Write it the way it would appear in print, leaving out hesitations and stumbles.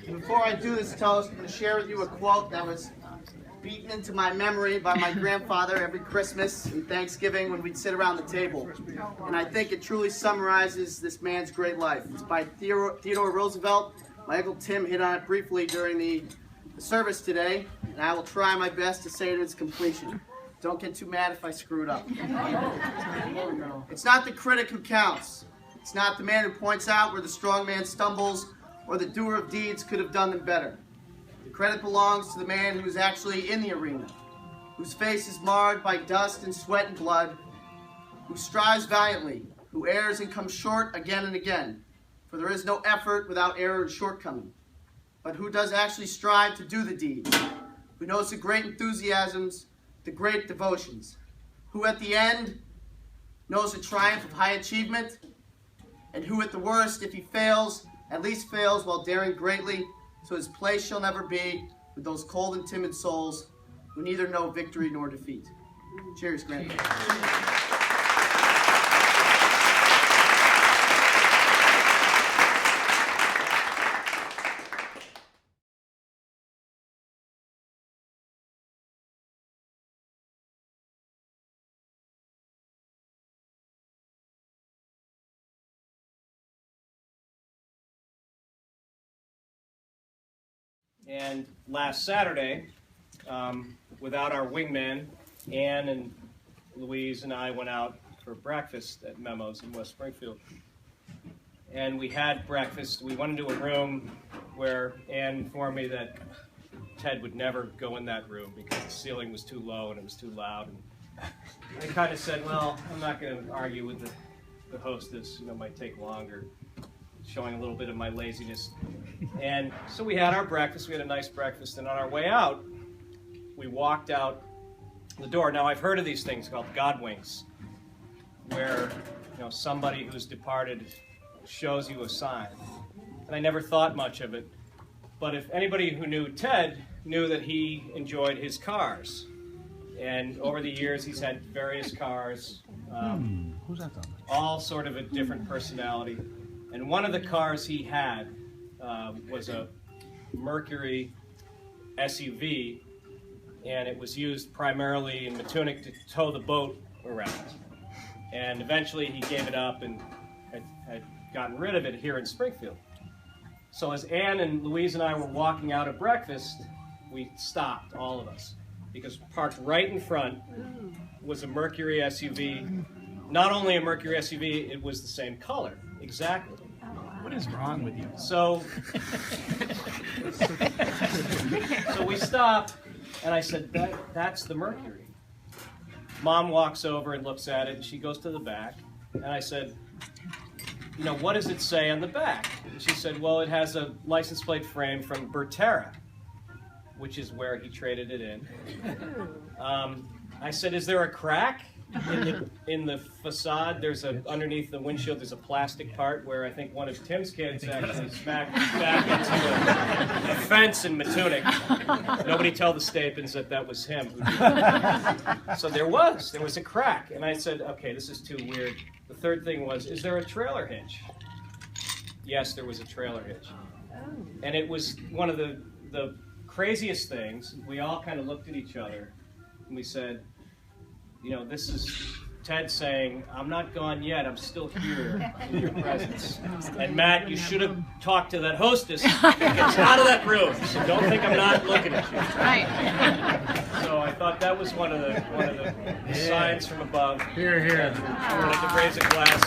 Before I do this toast, I'm going to share with you a quote that was beaten into my memory by my grandfather every Christmas and Thanksgiving when we'd sit around the table. And I think it truly summarizes this man's great life. It's by Theodore Roosevelt. My Uncle Tim hit on it briefly during the service today, and I will try my best to say it to its completion. Don't get too mad if I screw it up. It's not the critic who counts. It's not the man who points out where the strong man stumbles or the doer of deeds could have done them better. The credit belongs to the man who is actually in the arena, whose face is marred by dust and sweat and blood, who strives valiantly, who errs and comes short again and again, for there is no effort without error and shortcoming, but who does actually strive to do the deed, who knows the great enthusiasms, the great devotions, who at the end knows the triumph of high achievement, and who at the worst, if he fails, at least fails while daring greatly, so his place shall never be with those cold and timid souls who neither know victory nor defeat. Cheers, Grant. And last Saturday, without our wingman, Ann and Louise and I went out for breakfast at Memos in West Springfield. And we had breakfast. We went into a room where Ann informed me that Ted would never go in that room because the ceiling was too low and it was too loud. And I kind of said, well, I'm not going to argue with the hostess. It might take longer. Showing a little bit of my laziness. And so we had our breakfast, we had a nice breakfast, and on our way out, we walked out the door. Now I've heard of these things called God winks, where somebody who's departed shows you a sign. And I never thought much of it, but if anybody who knew Ted knew that he enjoyed his cars. And over the years he's had various cars, all sort of a different personality. And one of the cars he had was a Mercury SUV, and it was used primarily in Matunic to tow the boat around. And eventually he gave it up and had gotten rid of it here in Springfield. So as Ann and Louise and I were walking out of breakfast, we stopped, all of us, because parked right in front was a Mercury SUV. Not only a Mercury SUV, it was the same color, exactly. What is wrong with you? So we stopped, and I said, that's the Mercury. Mom walks over and looks at it, and she goes to the back, and I said, what does it say on the back? And she said, well, it has a license plate frame from Berterra, which is where he traded it in. I said, is there a crack in the facade? Underneath the windshield, there's a plastic part where I think one of Tim's kids actually smacked back into a fence in Matunic. Nobody tell the Stapens that was him who did that. So there was a crack, and I said, okay, this is too weird. The third thing was, is there a trailer hitch? Yes, there was a trailer hitch. And it was one of the craziest things. We all kind of looked at each other, and we said, this is Ted saying, I'm not gone yet, I'm still here in your presence. And Matt, you should have talked to that hostess that gets out of that room, so don't think I'm not looking at you. Right. So I thought that was one of the signs from above. Here, here. I wanted to raise a glass